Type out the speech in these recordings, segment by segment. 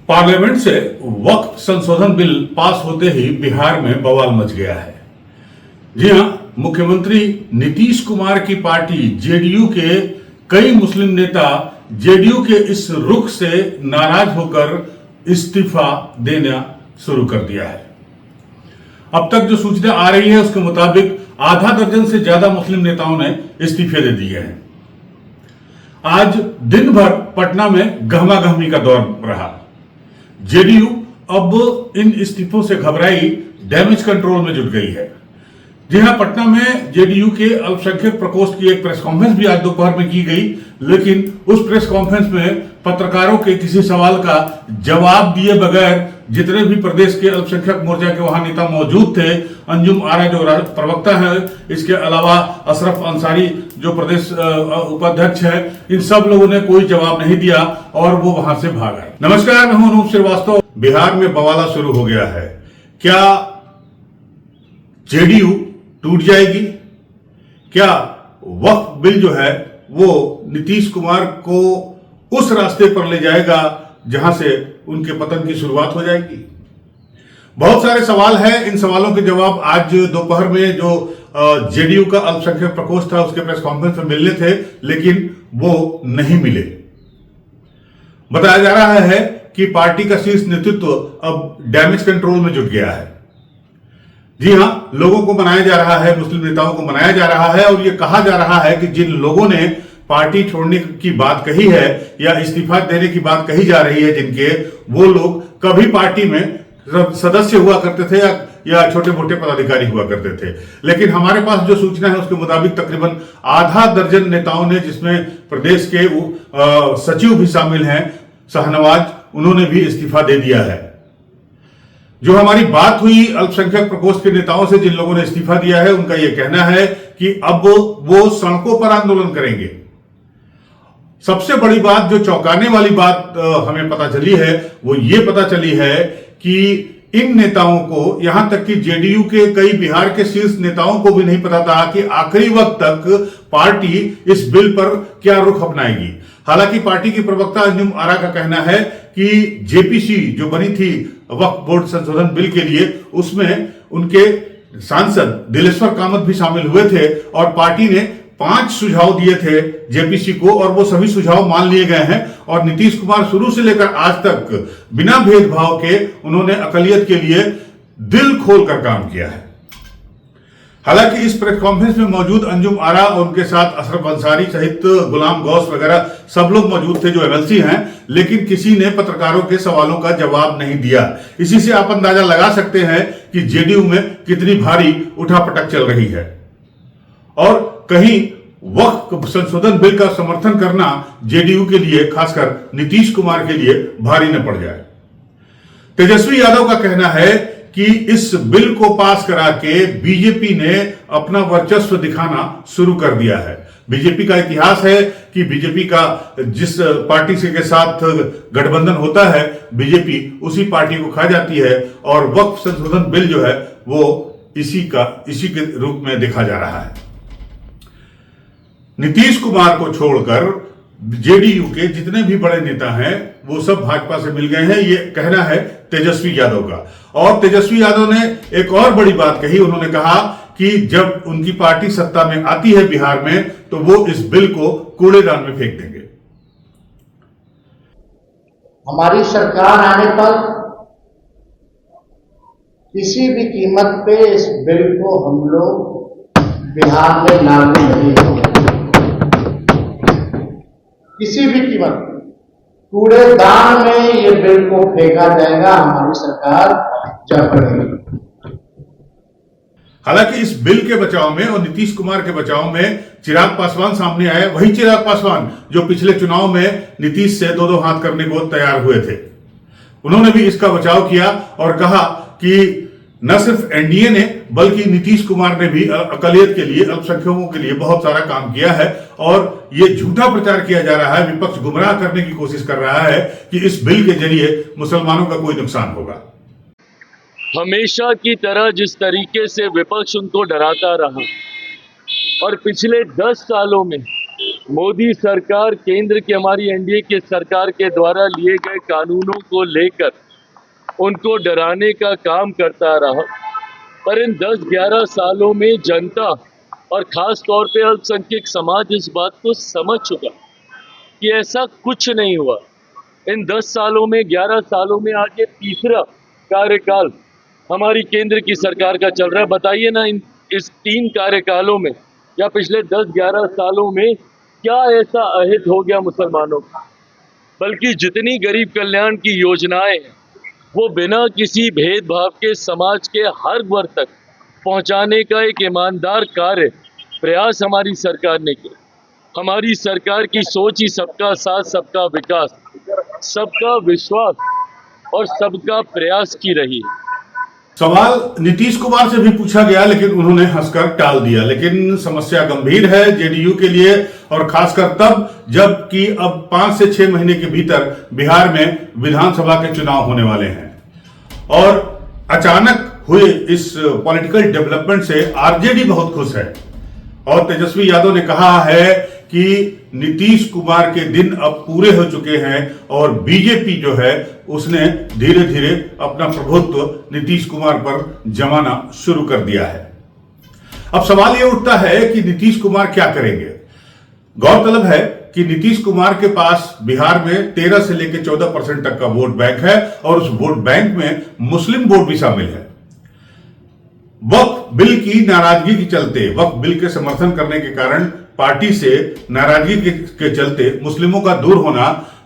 Parliament से वक्फ संशोधन bill pass होते ही बिहार में बवाल मच गया है। जी हां, मुख्यमंत्री नीतीश कुमार की पार्टी जेडीयू के कई मुस्लिम नेता जेडीयू के इस रुख से नाराज होकर इस्तीफा देना शुरू कर दिया है। अब तक जो सूचना आ रही है उसके मुताबिक आधा दर्जन से ज्यादा मुस्लिम नेताओं ने इस्तीफे दे दिए हैं। आज दिन भर पटना में गहमागहमी का दौर रहा। जेडीयू अब इन इस्तीफों से घबराई डैमेज कंट्रोल में जुट गई है। जी हां, पटना में जेडीयू के अल्पसंख्यक प्रकोष्ठ की एक प्रेस कॉन्फ्रेंस भी आज दोपहर में की गई, लेकिन उस प्रेस कॉन्फ्रेंस में पत्रकारों के किसी सवाल का जवाब दिए बगैर जितने भी प्रदेश के अल्पसंख्यक मोर्चा के वहां नेता मौजूद थे, अंजुम आरा जो प्रवक्ता है, इसके अलावा अशरफ अंसारी जो प्रदेश उपाध्यक्ष है, इन सब लोगों ने कोई जवाब नहीं दिया और वो वहां से भाग आए। नमस्कार, मैं हूं अनूप श्रीवास्तव। बिहार में बवाला शुरू हो गया है। क्या जेडीयू टूट जाएगी? क्या वक्फ बिल जो है वो नीतीश कुमार को उस रास्ते पर ले जाएगा जहां से उनके पतन की शुरुआत हो जाएगी? बहुत सारे सवाल हैं। इन सवालों के जवाब आज दोपहर में जो जेडीयू का अल्पसंख्यक प्रकोष्ठ था उसके प्रेस कॉन्फ्रेंस में मिलने थे, लेकिन वो नहीं मिले। बताया जा रहा है कि पार्टी का शीर्ष नेतृत्व अब डैमेज कंट्रोल में जुट गया है। जी हां, लोगों को मनाया जा रहा है, मुस्लिम नेताओं को मनाया जा रहा है और यह कहा जा रहा है कि जिन लोगों ने पार्टी छोड़ने की बात कही है या इस्तीफा देने की बात कही जा रही है, जिनके वो लोग कभी पार्टी में सदस्य हुआ करते थे या छोटे मोटे पदाधिकारी हुआ करते थे। लेकिन हमारे पास जो सूचना है उसके मुताबिक तकरीबन आधा दर्जन नेताओं ने, जिसमें प्रदेश के सचिव भी शामिल हैं, शाहनवाज, उन्होंने भी इस्तीफा दे दिया है। जो हमारी बात हुई अल्पसंख्यक प्रकोष्ठ के नेताओं से, जिन लोगों ने इस्तीफा दिया है, उनका यह कहना है कि अब वो सड़कों पर आंदोलन करेंगे। सबसे बड़ी बात, जो चौंकाने वाली बात हमें पता चली है, वो ये पता चली है कि इन नेताओं को, यहां तक कि जेडीयू के कई बिहार के शीर्ष नेताओं को भी नहीं पता था कि आखिरी वक्त तक पार्टी इस बिल पर क्या रुख अपनाएगी। हालांकि पार्टी की प्रवक्ता अंजुम आरा का कहना है कि जेपीसी जो बनी थी वक्फ बोर्ड संशोधन बिल के लिए, उसमें उनके सांसद दिलेश्वर कामत भी शामिल हुए थे और पार्टी ने 5 सुझाव दिए थे जेपीसी को और वो सभी सुझाव मान लिए गए हैं। और नीतीश कुमार शुरू से लेकर आज तक बिना भेदभाव के उन्होंने अकलियत के लिए दिल खोलकर काम किया है। हालांकि इस प्रेस कॉन्फ्रेंस में मौजूद अंजुम आरा और उनके साथ अशरफ अंसारी सहित गुलाम गौस वगैरह सब लोग मौजूद थे जो एमएलसी हैं, लेकिन किसी ने पत्रकारों के सवालों का जवाब नहीं दिया। इसी से आप अंदाजा लगा सकते हैं कि जेडीयू में कितनी भारी उठापटक चल रही है और कहीं वक्फ संशोधन बिल का समर्थन करना जेडीयू के लिए, खासकर नीतीश कुमार के लिए भारी न पड़ जाए। तेजस्वी यादव का कहना है कि इस बिल को पास करा के बीजेपी ने अपना वर्चस्व दिखाना शुरू कर दिया है। बीजेपी का इतिहास है कि बीजेपी का जिस पार्टी से के साथ गठबंधन होता है, बीजेपी उसी पार्टी को खा जाती है और वक्फ संशोधन बिल जो है वो इसी के रूप में देखा जा रहा है। नीतीश कुमार को छोड़कर जेडीयू के जितने भी बड़े नेता हैं वो सब भाजपा से मिल गए हैं, ये कहना है तेजस्वी यादव का। और तेजस्वी यादव ने एक और बड़ी बात कही। उन्होंने कहा कि जब उनकी पार्टी सत्ता में आती है बिहार में तो वो इस बिल को कूड़ेदान में फेंक देंगे। हमारी सरकार आने पर किसी भी कीमत पे इस बिल को हम लोग बिहार में लागू नहीं होंगे, किसी भी कीमत पे कूड़ेदान में ये बिल को फेंका जाएगा। हमारी सरकार जब बढ़ेगी। हालांकि इस बिल के बचाव में और नीतीश कुमार के बचाव में चिराग पासवान सामने आए। वही चिराग पासवान जो पिछले चुनाव में नीतीश से दो हाथ करने को तैयार हुए थे, उन्होंने भी इसका बचाव किया और कहा कि न सिर्फ एनडीए ने बल्कि नीतीश कुमार ने भी अकलियत के लिए, अल्पसंख्यकों के लिए बहुत सारा काम किया है। और ये झूठा प्रचार किया जा रहा है, विपक्ष गुमराह करने की कोशिश कर रहा है कि इस बिल के जरिए मुसलमानों का कोई नुकसान होगा। हमेशा की तरह जिस तरीके से विपक्ष उनको डराता रहा और पिछले 10 सालों में मोदी सरकार केंद्र की हमारी एनडीए की सरकार के द्वारा लिए गए कानूनों को लेकर उनको डराने का काम करता रहा, पर इन 10-11 सालों में जनता और खास तौर पे अल्पसंख्यक समाज इस बात को समझ चुका कि ऐसा कुछ नहीं हुआ। इन 10 सालों में 11 सालों में आज ये तीसरा कार्यकाल हमारी केंद्र की सरकार का चल रहा है। बताइए ना, इस 3 कार्यकालों में या पिछले 10-11 सालों में क्या ऐसा अहित हो गया मुसलमानों का? बल्कि जितनी गरीब कल्याण की योजनाएं हैं वो बिना किसी भेदभाव के समाज के हर वर्ग तक पहुंचाने का एक ईमानदार कार्य प्रयास हमारी सरकार ने किया। हमारी सरकार की सोच ही सबका साथ, सबका विकास, सबका विश्वास और सबका प्रयास की रही है। सवाल नीतीश कुमार से भी पूछा गया, लेकिन उन्होंने हंसकर टाल दिया। लेकिन समस्या गंभीर है जेडीयू के लिए, और खासकर तब जबकि अब 5 से 6 महीने के भीतर बिहार में विधानसभा के चुनाव होने वाले हैं। और अचानक हुए इस पॉलिटिकल डेवलपमेंट से आरजेडी बहुत खुश है, और तेजस्वी यादव ने कहा है कि नीतीश कुमार के दिन अब पूरे हो चुके हैं, और बीजेपी जो है उसने धीरे धीरे अपना प्रभुत्व नीतीश कुमार पर जमाना शुरू कर दिया है। अब सवाल यह उठता है कि नीतीश कुमार क्या करेंगे। गौरतलब है कि नीतीश कुमार के पास बिहार में 13 से लेकर 14% तक का वोट बैंक है, और उस वोट बैंक में मुस्लिम वोट भी शामिल है। वक्फ बिल की नाराजगी के चलते, वक्फ बिल के समर्थन करने के कारण पार्टी से नाराजगी के चलते मुस्लिमों का दूर होना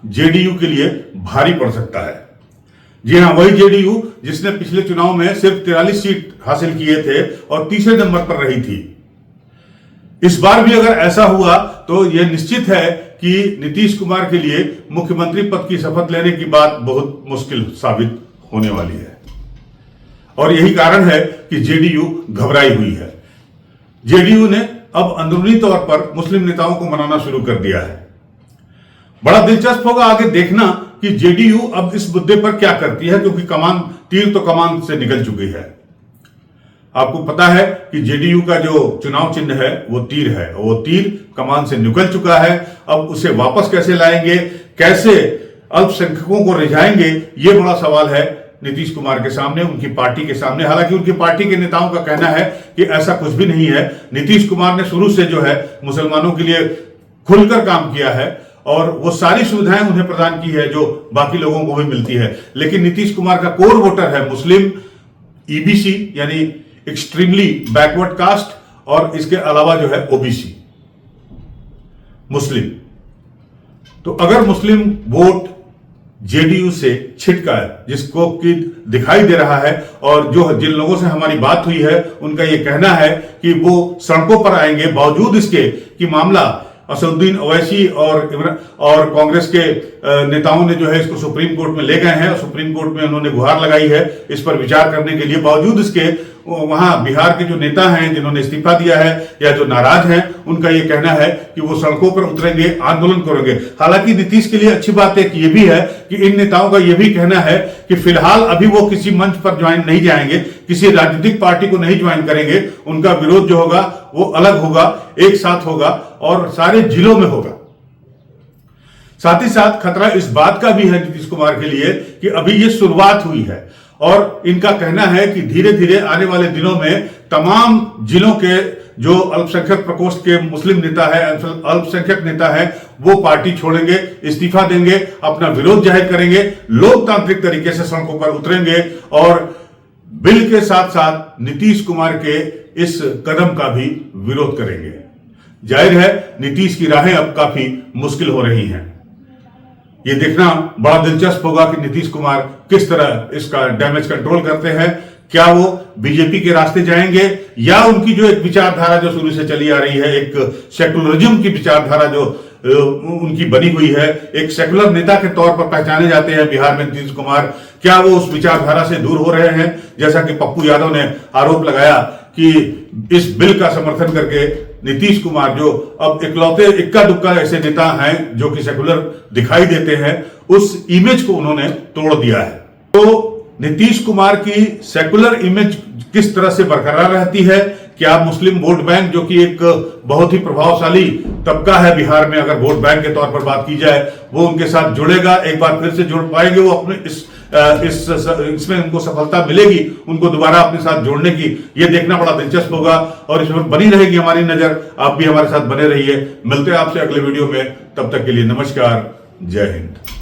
जेडीयू के लिए भारी पड़ सकता है। जी हां, वही जेडीयू जिसने पिछले चुनाव में सिर्फ 43 सीट हासिल किए थे और तीसरे नंबर पर रही थी। इस बार भी अगर ऐसा हुआ तो यह निश्चित है कि नीतीश कुमार के लिए मुख्यमंत्री पद की शपथ लेने की बात बहुत मुश्किल साबित होने वाली है, और यही कारण है कि जेडीयू घबराई हुई है। जेडीयू ने अब अंदरूनी तौर पर मुस्लिम नेताओं को मनाना शुरू कर दिया है। बड़ा दिलचस्प होगा आगे देखना कि जेडीयू अब इस मुद्दे पर क्या करती है, क्योंकि तीर तो कमान से निकल चुकी है। आपको पता है कि जेडीयू का जो चुनाव चिन्ह है वो तीर है, वो तीर कमान से निकल चुका है। अब उसे वापस कैसे लाएंगे, कैसे अल्पसंख्यकों को रिझाएंगे, ये बड़ा सवाल है नीतीश कुमार के सामने, उनकी पार्टी के सामने। हालांकि उनकी पार्टी के नेताओं का कहना है कि ऐसा कुछ भी नहीं है। नीतीश कुमार ने शुरू से जो है मुसलमानों के लिए खुलकर काम किया है, और वो सारी सुविधाएं उन्हें प्रदान की है जो बाकी लोगों को भी मिलती है। लेकिन नीतीश कुमार का कोर वोटर है मुस्लिम, ईबीसी यानी एक्सट्रीमली बैकवर्ड कास्ट, और इसके अलावा जो है ओबीसी मुस्लिम। तो अगर मुस्लिम वोट जेडीयू से छिटका है, जिसको कि दिखाई दे रहा है, और जो जिन लोगों से हमारी बात हुई है उनका यह कहना है कि वो सड़कों पर आएंगे, बावजूद इसके कि मामला असदुद्दीन ओवैसी और कांग्रेस के नेताओं ने जो है इसको सुप्रीम कोर्ट में ले गए हैं, और सुप्रीम कोर्ट में उन्होंने गुहार लगाई है इस पर विचार करने के लिए। बावजूद इसके वहां बिहार के जो नेता हैं जिन्होंने इस्तीफा दिया है या जो नाराज हैं, उनका यह कहना है कि वो सड़कों पर उतरेंगे, आंदोलन करेंगे। हालांकि नीतीश के लिए अच्छी बात एक ये भी है कि इन नेताओं का यह भी कहना है कि फिलहाल अभी वो किसी मंच पर ज्वाइन नहीं जाएंगे, किसी राजनीतिक पार्टी को नहीं ज्वाइन करेंगे। उनका विरोध जो होगा वो अलग होगा, एक साथ होगा, और सारे जिलों में होगा। साथ ही साथ खतरा इस बात का भी है नीतीश कुमार के लिए कि अभी ये शुरुआत हुई है, और इनका कहना है कि धीरे धीरे आने वाले दिनों में तमाम जिलों के जो अल्पसंख्यक प्रकोष्ठ के मुस्लिम नेता है, अल्पसंख्यक नेता है, वो पार्टी छोड़ेंगे, इस्तीफा देंगे, अपना विरोध जाहिर करेंगे, लोकतांत्रिक तरीके से सड़कों पर उतरेंगे, और बिल के साथ साथ नीतीश कुमार के इस कदम का भी विरोध करेंगे। जाहिर है नीतीश की राहें अब काफी मुश्किल हो रही हैं। ये देखना बड़ा दिलचस्प होगा कि नीतीश कुमार किस तरह इसका डैमेज कंट्रोल करते हैं। क्या वो बीजेपी के रास्ते जाएंगे, या उनकी जो एक विचारधारा जो शुरू से चली आ रही है, एक सेकुलरिज्म की विचारधारा जो उनकी बनी हुई है, एक सेकुलर नेता के तौर पर पहचाने जाते हैं बिहार में नीतीश कुमार, क्या वो उस विचारधारा से दूर हो रहे हैं? जैसा कि पप्पू यादव ने आरोप लगाया कि इस बिल का समर्थन करके नीतीश कुमार, जो अब इकलौते इक्का दुक्का ऐसे नेता हैं जो कि सेकुलर दिखाई देते हैं, उस इमेज को उन्होंने तोड़ दिया है। तो नीतीश कुमार की सेकुलर इमेज किस तरह से बरकरार रहती है, क्या मुस्लिम वोट बैंक, जो कि एक बहुत ही प्रभावशाली तबका है बिहार में, अगर वोट बैंक के तौर पर बात की जाए, वो उनके साथ जुड़ेगा, एक बार फिर से जुड़ पाएंगे वो अपने इसमें उनको सफलता मिलेगी उनको दोबारा अपने साथ जोड़ने की? ये देखना बड़ा दिलचस्प होगा और इसमें बनी रहेगी हमारी नजर। आप भी हमारे साथ बने रहिए। मिलते हैं आपसे अगले वीडियो में, तब तक के लिए नमस्कार, जय हिंद।